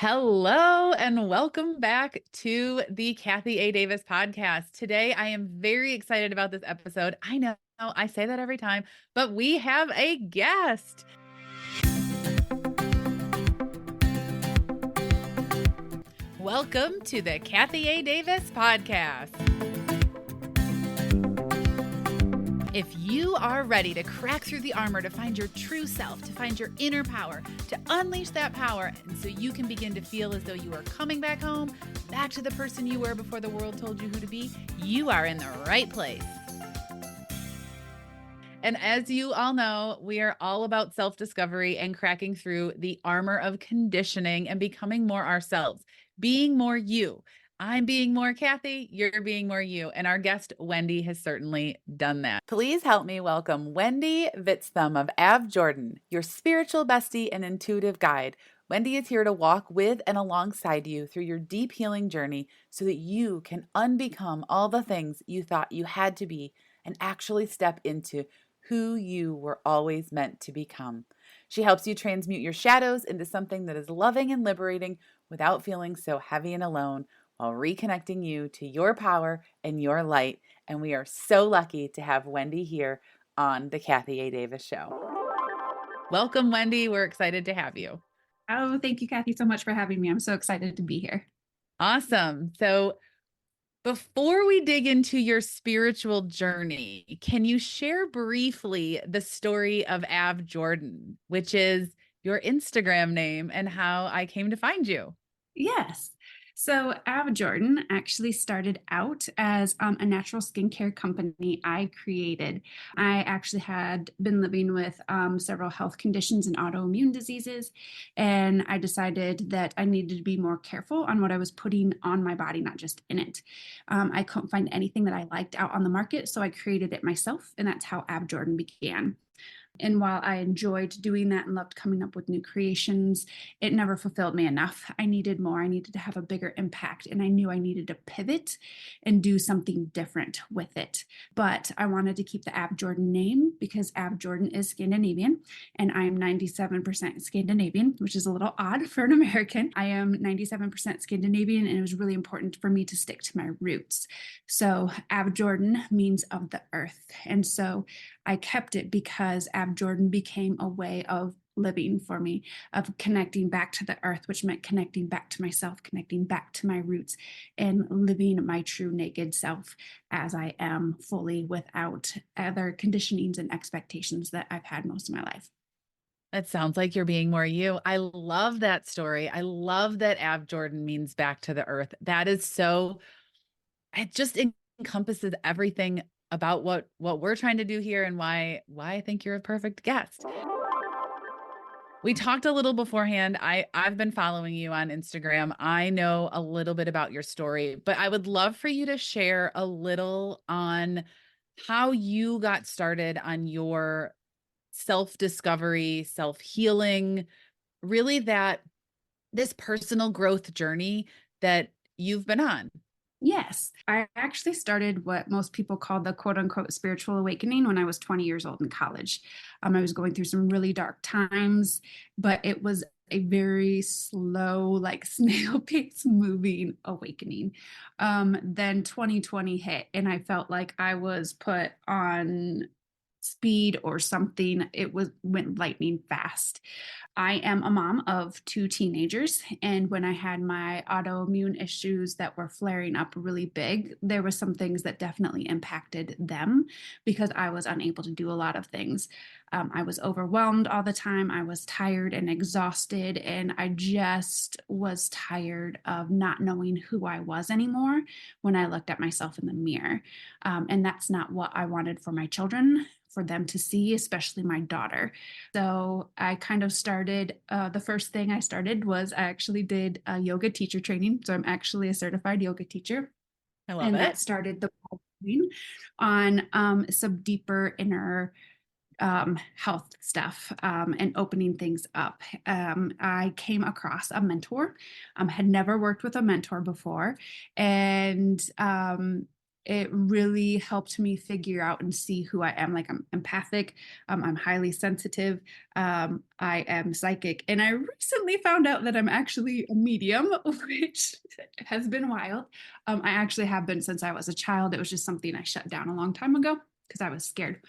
Hello and welcome back to the Kathy A. Davis podcast. Today, I am very excited about this episode. I know I say that every time, but we have a guest. Welcome to the Kathy A. Davis podcast. If you are ready to crack through the armor to find your true self, to find your inner power, to unleash that power, and so you can begin to feel as though you are coming back home, back to the person you were before the world told you who to be, you are in the right place. And as you all know, we are all about self-discovery and cracking through the armor of conditioning and becoming more ourselves, being more you. I'm being more Kathy, you're being more you. And our guest, Wendy, has certainly done that. Please help me welcome Wendy Vitzthum of Av.Jorden, your spiritual bestie and intuitive guide. Wendy is here to walk with and alongside you through your deep healing journey so that you can unbecome all the things you thought you had to be and actually step into who you were always meant to become. She helps you transmute your shadows into something that is loving and liberating without feeling so heavy and alone, while reconnecting you to your power and your light. And we are so lucky to have Wendy here on the Kathy A. Davis Show. Welcome, Wendy. We're excited to have you. Oh, thank you, Kathy, so much for having me. I'm so excited to be here. Awesome. So before we dig into your spiritual journey, can you share briefly the story of Av.Jorden, which is your Instagram name, and how I came to find you? Yes. So Av.Jorden actually started out as a natural skincare company I created. I actually had been living with several health conditions and autoimmune diseases, and I decided that I needed to be more careful on what I was putting on my body, not just in it. I couldn't find anything that I liked out on the market, so I created it myself, and that's how Av.Jorden began. And while I enjoyed doing that and loved coming up with new creations, it never fulfilled me enough. I needed more. I needed to have a bigger impact, and I knew I needed to pivot and do something different with it. But I wanted to keep the Av.Jorden name because Av.Jorden is Scandinavian, and I am 97% Scandinavian, which is a little odd for an American. I am 97% Scandinavian, and it was really important for me to stick to my roots. So Av.Jorden means of the earth. And so I kept it because Av.Jorden became a way of living for me, of connecting back to the earth, which meant connecting back to myself, connecting back to my roots, and living my true naked self as I am, fully without other conditionings and expectations that I've had most of my life. That sounds like you're being more you. I love that story. I love that Av.Jorden means back to the earth. That is so, it just encompasses everything about what we're trying to do here, and why I think you're a perfect guest. We talked a little beforehand. I've been following you on Instagram. I know a little bit about your story, but I would love for you to share a little on how you got started on your self-discovery, self-healing, really that this personal growth journey that you've been on. Yes, I actually started what most people call the quote unquote spiritual awakening when I was 20 years old in college. I was going through some really dark times, but it was a very slow, like snail pace moving awakening. Then 2020 hit, and I felt like I was put on speed or something. It went lightning fast. I am a mom of two teenagers, and when I had my autoimmune issues that were flaring up really big, there were some things that definitely impacted them because I was unable to do a lot of things. I was overwhelmed all the time. I was tired and exhausted, and I just was tired of not knowing who I was anymore when I looked at myself in the mirror. And that's not what I wanted for my children, for them to see, especially my daughter. So I kind of started, the first thing I started was I actually did a yoga teacher training. So I'm actually a certified yoga teacher. I love And that it. started the ball rolling on some deeper inner health stuff, and opening things up. I came across a mentor, had never worked with a mentor before. And it really helped me figure out and see who I am. Like, I'm empathic, I'm highly sensitive, I am psychic, and I recently found out that I'm actually a medium, which has been wild. I actually have been since I was a child. It was just something I shut down a long time ago because I was scared.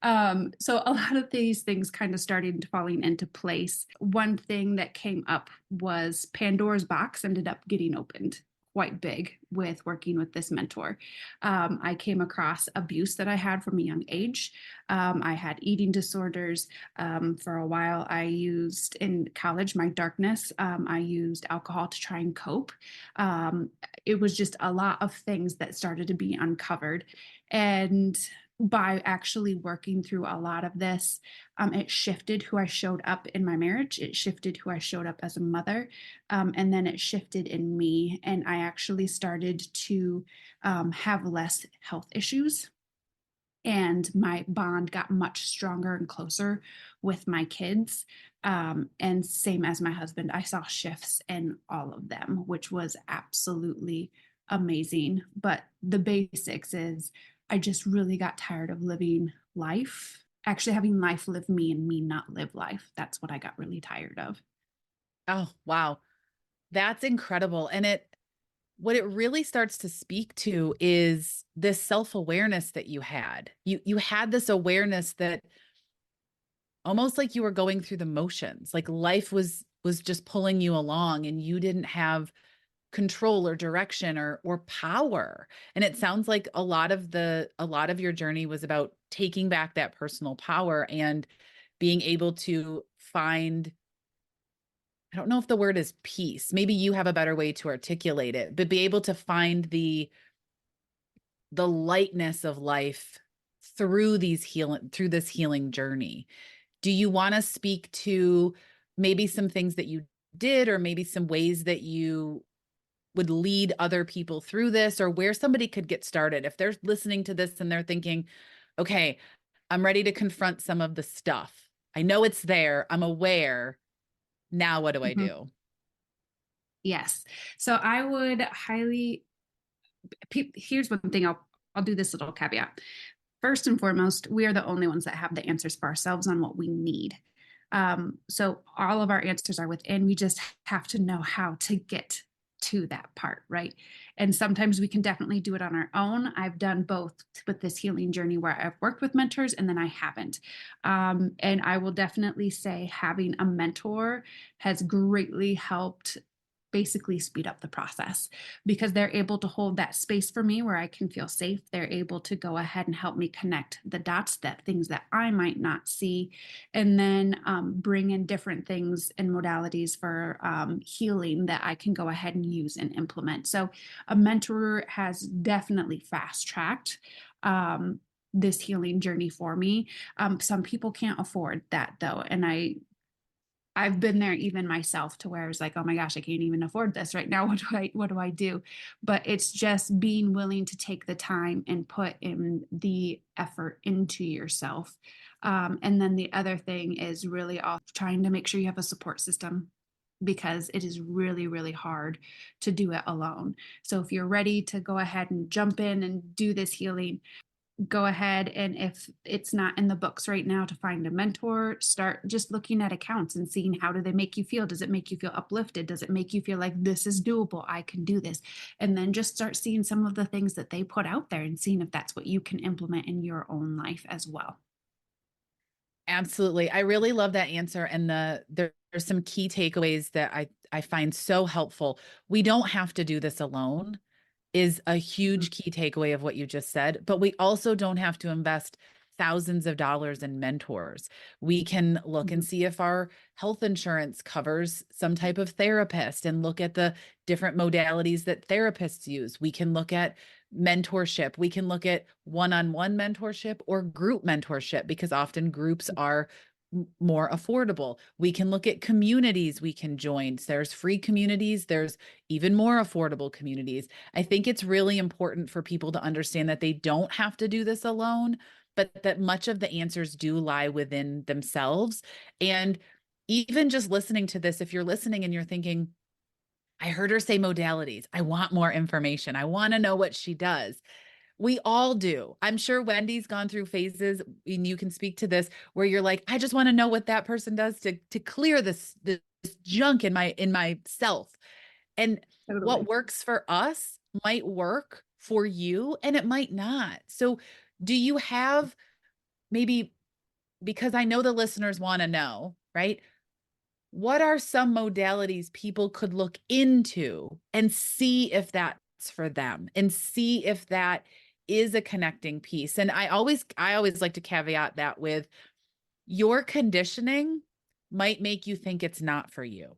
So a lot of these things kind of started falling into place. One thing that came up was Pandora's box ended up getting opened quite big with working with this mentor. I came across abuse that I had from a young age. I had eating disorders. For a while, I used in college my darkness. I used alcohol to try and cope. Um, it was just a lot of things that started to be uncovered. And by actually working through a lot of this, it shifted who I showed up in my marriage. It shifted who I showed up as a mother. And then it shifted in me. And I actually started to have less health issues. And my bond got much stronger and closer with my kids. And same as my husband, I saw shifts in all of them, which was absolutely amazing. But the basics is I just really got tired of living life, actually having life live me and me not live life. That's what I got really tired of. Oh, wow. That's incredible. And what it really starts to speak to is this self-awareness that you had. You had this awareness that almost like you were going through the motions, like life was just pulling you along and you didn't have control or direction or power. And it sounds like a lot of your journey was about taking back that personal power and being able to find, I don't know if the word is peace. Maybe you have a better way to articulate it, but be able to find the lightness of life through this healing journey. Do you want to speak to maybe some things that you did, or maybe some ways that you would lead other people through this, or where somebody could get started if they're listening to this and they're thinking, okay, I'm ready to confront some of the stuff. I know it's there. I'm aware. Now what do I Mhm. do? Yes. So I would highly, here's one thing I'll do this little caveat. First and foremost, we are the only ones that have the answers for ourselves on what we need. So all of our answers are within. We just have to know how to get to that part, right? And sometimes we can definitely do it on our own. I've done both with this healing journey where I've worked with mentors and then I haven't. And I will definitely say having a mentor has greatly helped basically speed up the process because they're able to hold that space for me where I can feel safe. They're able to go ahead and help me connect the dots, that things that I might not see, and then bring in different things and modalities for healing that I can go ahead and use and implement. So a mentor has definitely fast tracked this healing journey for me. Some people can't afford that though, and I've been there even myself to where I was like, oh my gosh, I can't even afford this right now. What do I do? But it's just being willing to take the time and put in the effort into yourself. And then the other thing is really all trying to make sure you have a support system because it is really, really hard to do it alone. So if you're ready to go ahead and jump in and do this healing, go ahead, and if it's not in the books right now, to find a mentor, start just looking at accounts and seeing how do they make you feel. Does it make you feel uplifted? Does it make you feel like this is doable, I can do this? And then just start seeing some of the things that they put out there and seeing if that's what you can implement in your own life as well. Absolutely. I really love that answer. And there's some key takeaways that I find so helpful. We don't have to do this alone, is a huge key takeaway of what you just said. But we also don't have to invest thousands of dollars in mentors. We can look and Mhm. see if our health insurance covers some type of therapist and look at the different modalities that therapists use. We can look at mentorship. We can look at one-on-one mentorship or group mentorship because often groups are more affordable. We can look at communities we can join. There's free communities, there's even more affordable communities. I think it's really important for people to understand that they don't have to do this alone, but that much of the answers do lie within themselves. And even just listening to this, if you're listening and you're thinking, I heard her say modalities, I want more information, I want to know what she does. We all do. I'm sure Wendy's gone through phases, and you can speak to this, where you're like, I just want to know what that person does to clear this junk in myself. And what Totally. works for us might work for you and it might not. So do you have maybe, because I know the listeners want to know, right? What are some modalities people could look into and see if that's for them and see if that is a connecting piece? And I always like to caveat that with your conditioning might make you think it's not for you.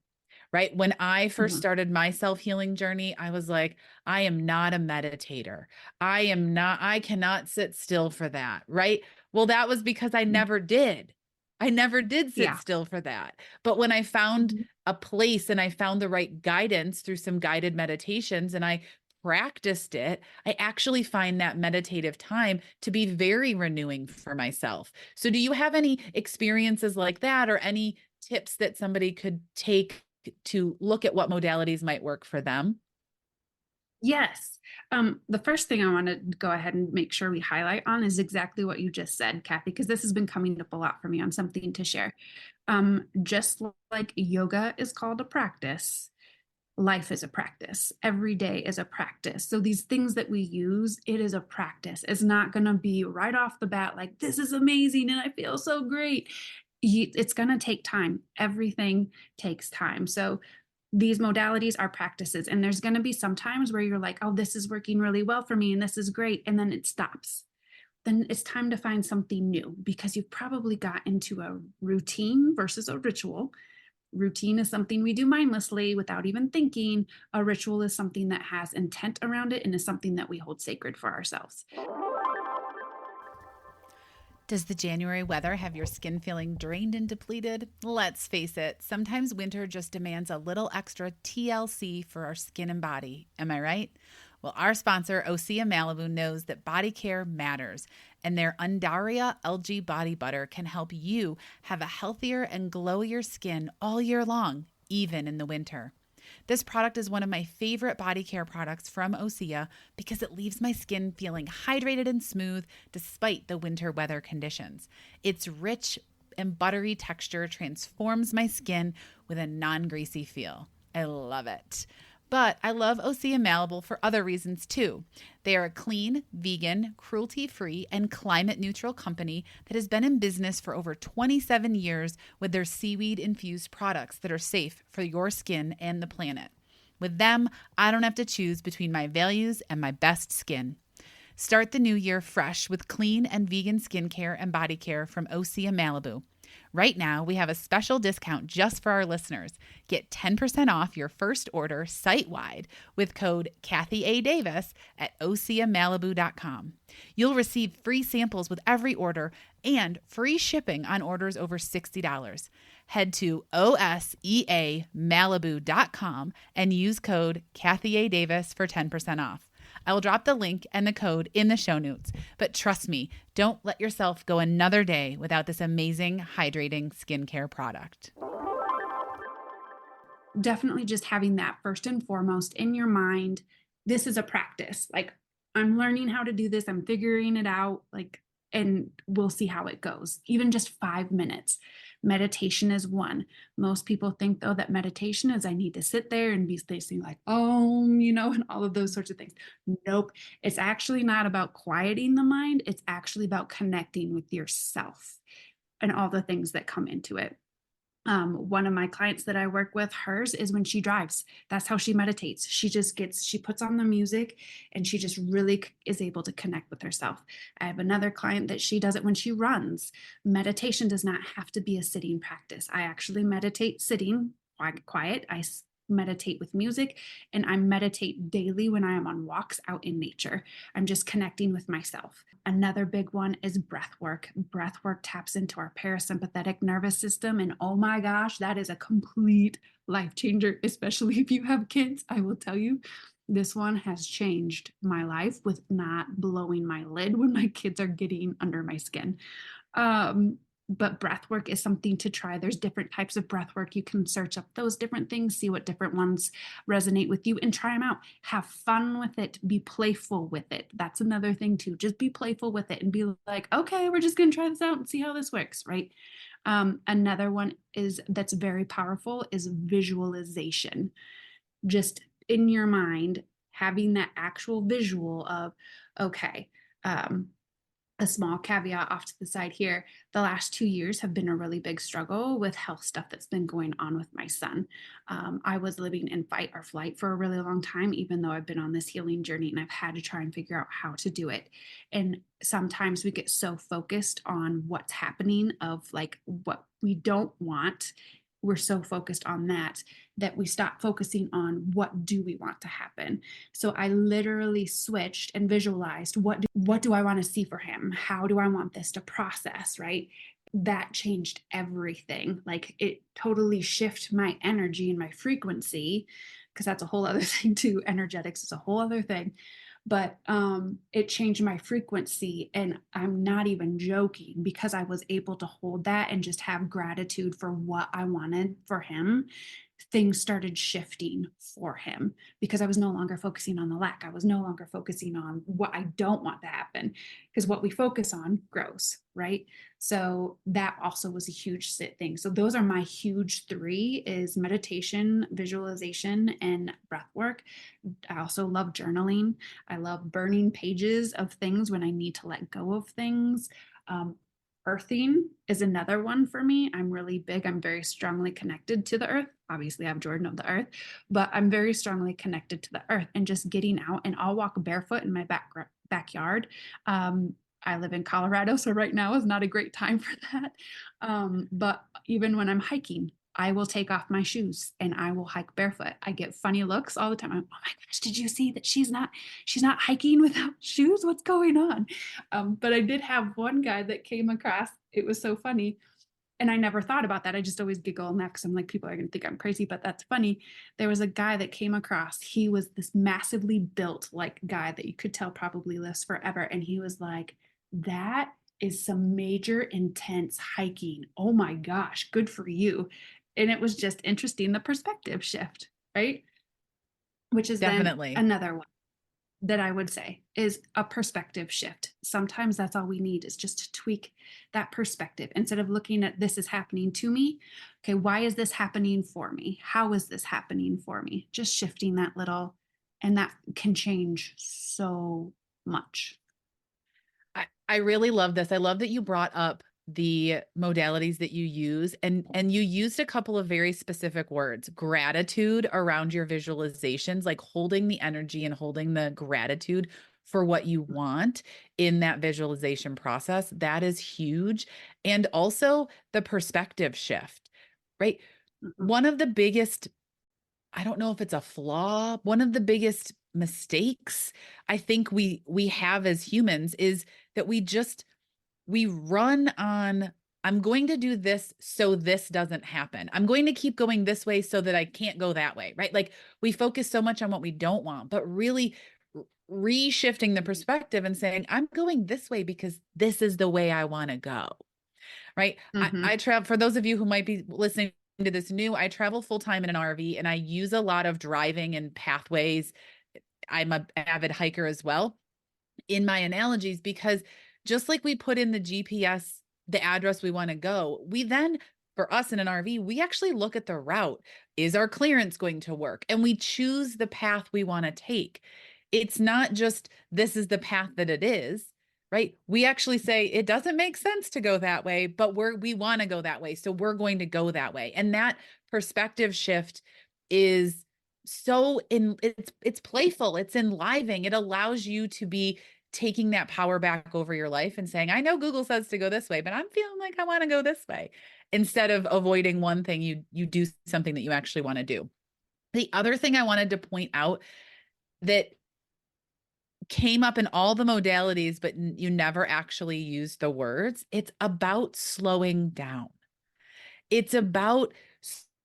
Right? When I first Mhm. started my self-healing journey, I was like, I am not a meditator. I cannot sit still for that. Right? Well, that was because I never did. I never did sit Yeah. still for that. But when I found Mhm. a place and I found the right guidance through some guided meditations and I practiced it, I actually find that meditative time to be very renewing for myself. So, do you have any experiences like that or any tips that somebody could take to look at what modalities might work for them? Yes. The first thing I want to go ahead and make sure we highlight on is exactly what you just said, Kathy, because this has been coming up a lot for me on something to share. Just like yoga is called a practice, life is a practice. Every day is a practice. So these things that we use, it is a practice. It's not going to be right off the bat like, this is amazing and I feel so great. It's going to take time. Everything takes time. So these modalities are practices. And there's going to be some times where you're like, oh, this is working really well for me and this is great. And then it stops. Then it's time to find something new because you've probably got into a routine versus a ritual. Routine is something we do mindlessly without even thinking. A ritual is something that has intent around it and is something that we hold sacred for ourselves. Does the January weather have your skin feeling drained and depleted? Let's face it, sometimes winter just demands a little extra TLC for our skin and body. Am I right? Well, our sponsor, Osea Malibu, knows that body care matters, and their Undaria algae body butter can help you have a healthier and glowier skin all year long, even in the winter. This product is one of my favorite body care products from Osea because it leaves my skin feeling hydrated and smooth despite the winter weather conditions. Its rich and buttery texture transforms my skin with a non-greasy feel. I love it. But I love Osea Malibu for other reasons too. They are a clean, vegan, cruelty-free, and climate-neutral company that has been in business for over 27 years with their seaweed-infused products that are safe for your skin and the planet. With them, I don't have to choose between my values and my best skin. Start the new year fresh with clean and vegan skincare and body care from Osea Malibu. Right now, we have a special discount just for our listeners. Get 10% off your first order site-wide with code Kathy A. Davis at oseamalibu.com. You'll receive free samples with every order and free shipping on orders over $60. Head to oseamalibu.com and use code Kathy A. Davis for 10% off. I will drop the link and the code in the show notes. But trust me, don't let yourself go another day without this amazing hydrating skincare product. Definitely just having that first and foremost in your mind. This is a practice. Like, I'm learning how to do this, I'm figuring it out. Like, and we'll see how it goes. Even just 5 minutes. Meditation is one. Most people think, though, that meditation is I need to sit there and be facing like, and all of those sorts of things. Nope. It's actually not about quieting the mind, it's actually about connecting with yourself and all the things that come into it. One of my clients that I work with, hers is when she drives. That's how she meditates. She puts on the music and she just really is able to connect with herself. I have another client that she does it when she runs. Meditation does not have to be a sitting practice. I actually meditate sitting quiet. Meditate with music, and I meditate daily when I am on walks out in nature. I'm just connecting with myself. Another big one is breath work. Breath work taps into our parasympathetic nervous system. And oh my gosh, that is a complete life changer, especially if you have kids. I will tell you, this one has changed my life with not blowing my lid when my kids are getting under my skin. but breath work is something to try. There's different types of breath work. You can search up those different things, see what different ones resonate with you, and try them out. Have fun with it. Be playful with it. That's another thing too. Just be playful with it and be like, okay, we're just going to try this out and see how this works, right? Another one is that's very powerful is visualization. Just in your mind, having that actual visual of, okay, a small caveat off to the side here. The last 2 years have been a really big struggle with health stuff that's been going on with my son. I was living in fight or flight for a really long time, even though I've been on this healing journey and I've had to try and figure out how to do it. And sometimes we get so focused on what's happening, of like what we don't want. We're so focused on that we stop focusing on what do we want to happen. So I literally switched and visualized what do I want to see for him? How do I want this to process, right? That changed everything. Like it totally shifted my energy and my frequency, because that's a whole other thing too. Energetics is a whole other thing. But it changed my frequency, and I'm not even joking, because I was able to hold that and just have gratitude for what I wanted for him. Things started shifting for him, because I was no longer focusing on the lack. I was no longer focusing on what I don't want to happen, because what we focus on grows, right? So that also was a huge thing. So those are my huge three: is meditation, visualization, and breath work. I also love journaling. I love burning pages of things when I need to let go of things. Um, Earthing is another one for me. I'm really big. I'm very strongly connected to the earth. Obviously, Av.Jorden of the earth, but I'm very strongly connected to the earth, and just getting out. And I'll walk barefoot in my backyard. I live in Colorado, so right now is not a great time for that. But even when I'm hiking, I will take off my shoes and I will hike barefoot. I get funny looks all the time. Oh my gosh, did you see that she's not hiking without shoes? What's going on? But I did have one guy that came across. It was so funny. And I never thought about that. I just always giggle and laugh, because I'm like, people are going to think I'm crazy, but that's funny. There was a guy that came across. He was this massively built like guy that you could tell probably lives forever. And he was like, that is some major intense hiking. Oh my gosh, good for you. And it was just interesting, the perspective shift, right? Which is then Definitely. another one that I would say is a perspective shift. Sometimes that's all we need, is just to tweak that perspective. Instead of looking at this is happening to me, okay, why is this happening for me? How is this happening for me? Just shifting that little, and that can change so much. I really love this. I love that you brought up the modalities that you use, and you used a couple of very specific words: gratitude around your visualizations, like holding the energy and holding the gratitude for what you want in that visualization process. That is huge. And also the perspective shift, right? Mhm. One of the biggest, I don't know if it's a flaw, one of the biggest mistakes I think we have as humans is that we run on, I'm going to do this so this doesn't happen. I'm going to keep going this way so that I can't go that way, right? Like we focus so much on what we don't want, but really reshifting the perspective and saying, I'm going this way because this is the way I want to go, right? Mhm. I travel, for those of you who might be listening to this new, I travel full time in an RV and I use a lot of driving and pathways. I'm an avid hiker as well in my analogies, because just like we put in the GPS, the address we want to go, we then, for us in an RV, we actually look at the route. Is our clearance going to work? And we choose the path we want to take. It's not just this is the path that it is, right? We actually say it doesn't make sense to go that way, but we want to go that way. So we're going to go that way. And that perspective shift is it's playful, it's enlivening. It allows you to be taking that power back over your life and saying, I know Google says to go this way, but I'm feeling like I want to go this way. Instead of avoiding one thing, you do something that you actually want to do. The other thing I wanted to point out that came up in all the modalities, but you never actually used the words, it's about slowing down. It's about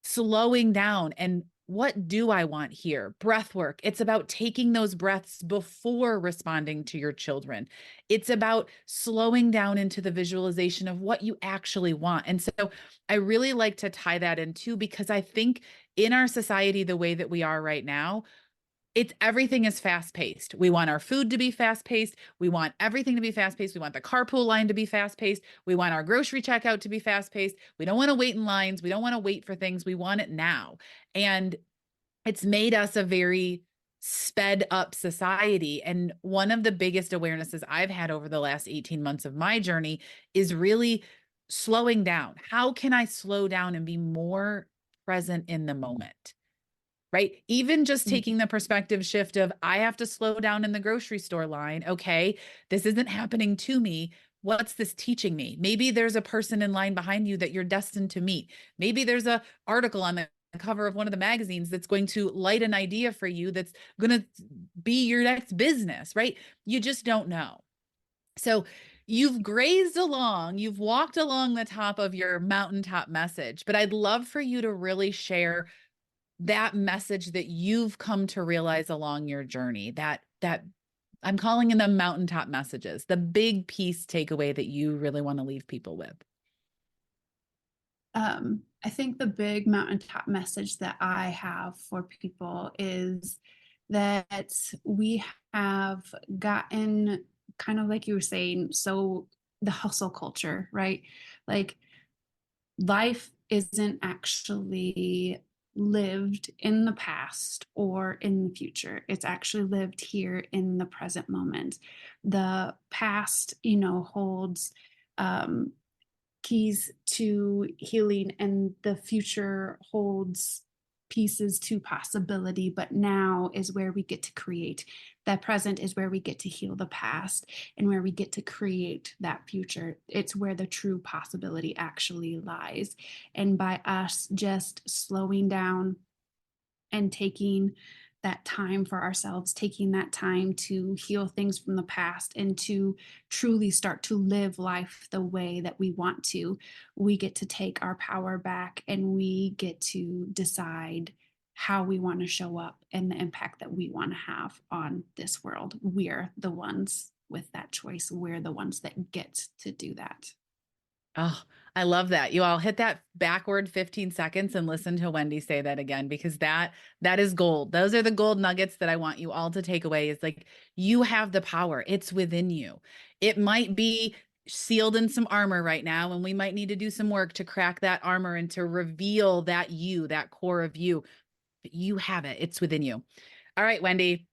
slowing down and what do I want here? Breath work. It's about taking those breaths before responding to your children. It's about slowing down into the visualization of what you actually want. And so I really like to tie that in too, because I think in our society, the way that we are right now, it's everything is fast paced. We want our food to be fast paced. We want everything to be fast paced. We want the carpool line to be fast paced. We want our grocery checkout to be fast paced. We don't want to wait in lines. We don't want to wait for things. We want it now. And it's made us a very sped up society. And one of the biggest awarenesses I've had over the last 18 months of my journey is really slowing down. How can I slow down and be more present in the moment? Right? Even just taking the perspective shift of, I have to slow down in the grocery store line. Okay, this isn't happening to me. What's this teaching me? Maybe there's a person in line behind you that you're destined to meet. Maybe there's a article on the cover of one of the magazines that's going to light an idea for you that's going to be your next business, right? You just don't know. So you've grazed along, you've walked along the top of your mountaintop message, but I'd love for you to really share that message that you've come to realize along your journey, that I'm calling in them mountaintop messages, the big piece takeaway that you really want to leave people with. I think the big mountaintop message that I have for people is that we have gotten, kind of like you were saying, so the hustle culture, right? Like, life isn't actually lived in the past or in the future. It's actually lived here in the present moment. The past, holds um, keys to healing, and the future holds pieces to possibility, but now is where we get to create. That present is where we get to heal the past and where we get to create that future. It's where the true possibility actually lies. And by us just slowing down and taking that time for ourselves, taking that time to heal things from the past and to truly start to live life the way that we want to, we get to take our power back and we get to decide how we want to show up and the impact that we want to have on this world. We're the ones with that choice. We're the ones that get to do that. Oh, I love that. You all hit that backward 15 seconds and listen to Wendy say that again, because that is gold. Those are the gold nuggets that I want you all to take away, is like, you have the power. It's within you. It might be sealed in some armor right now, and we might need to do some work to crack that armor and to reveal that you, that core of you. But you have it. It's within you. All right, Wendy,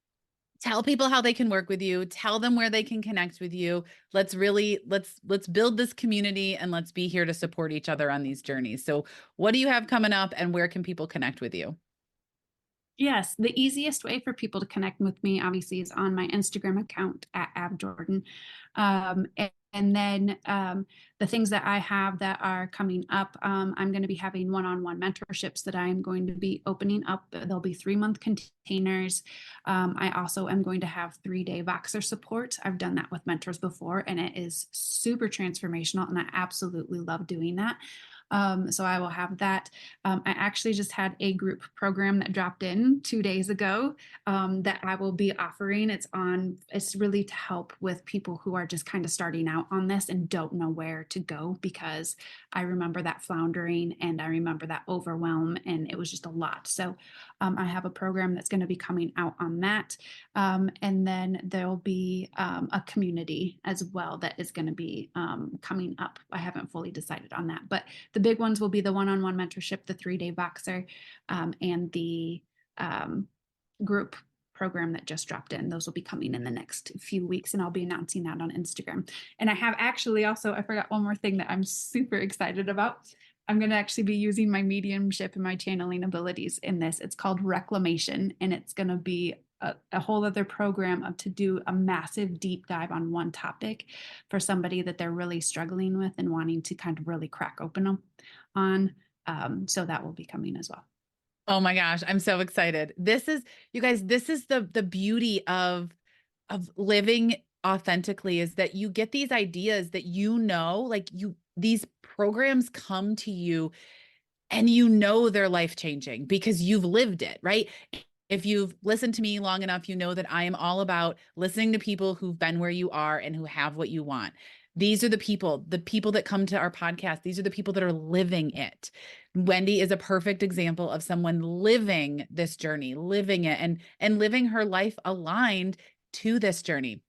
tell people how they can work with you, tell them where they can connect with you. Let's build this community, and let's be here to support each other on these journeys. So what do you have coming up, and where can people connect with you? Yes, the easiest way for people to connect with me, obviously, is on my Instagram account at Av.Jorden. And then the things that I have that are coming up, I'm going to be having one-on-one mentorships that I'm going to be opening up. There'll be 3-month containers. I also am going to have 3-day Voxer support. I've done that with mentors before, and it is super transformational, and I absolutely love doing that. So I will have that. I actually just had a group program that dropped in 2 days ago that I will be offering. It's really to help with people who are just kind of starting out on this and don't know where to go, because I remember that floundering and I remember that overwhelm, and it was just a lot. So I have a program that's going to be coming out on that. And then there'll be a community as well that is going to be coming up. I haven't fully decided on that, but the big ones will be the one-on-one mentorship, the 3-day Voxer, and the group program that just dropped in. Those will be coming in the next few weeks, and I'll be announcing that on Instagram. And I have actually also, I forgot one more thing that I'm super excited about. I'm going to actually be using my mediumship and my channeling abilities in this. It's called Reclamation, and it's going to be a whole other program to do a massive deep dive on one topic for somebody that they're really struggling with and wanting to kind of really crack open on. So that will be coming as well. Oh my gosh, I'm so excited. This is, you guys, this is the beauty of living authentically, is that you get these ideas that, like, these programs come to you and you know they're life changing because you've lived it, right? If you've listened to me long enough, you know that I am all about listening to people who've been where you are and who have what you want. These are the people that come to our podcast. These are the people that are living it. Wendy is a perfect example of someone living this journey, living it and living her life aligned to this journey.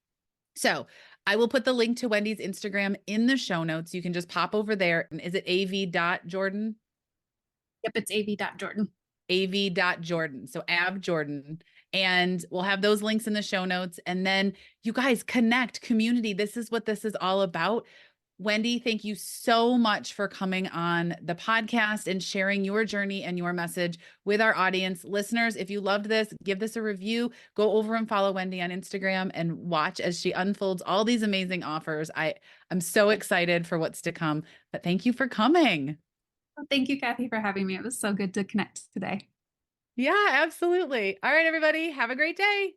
So I will put the link to Wendy's Instagram in the show notes. You can just pop over there. And is it Av.Jorden? Yep, it's Av.Jorden. Av.Jorden. So Av.Jorden. And we'll have those links in the show notes. And then you guys connect, community. This is what this is all about. Wendy, thank you so much for coming on the podcast and sharing your journey and your message with our audience. Listeners, if you loved this, give this a review. Go over and follow Wendy on Instagram and watch as she unfolds all these amazing offers. I'm so excited for what's to come, but thank you for coming. Well, thank you, Kathy, for having me. It was so good to connect today. Yeah, absolutely. All right, everybody, have a great day.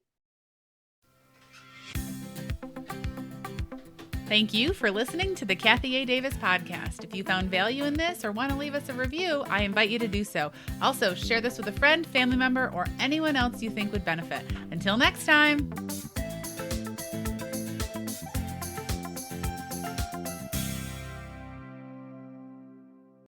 Thank you for listening to the Kathy A. Davis podcast. If you found value in this or want to leave us a review, I invite you to do so. Also, share this with a friend, family member, or anyone else you think would benefit. Until next time.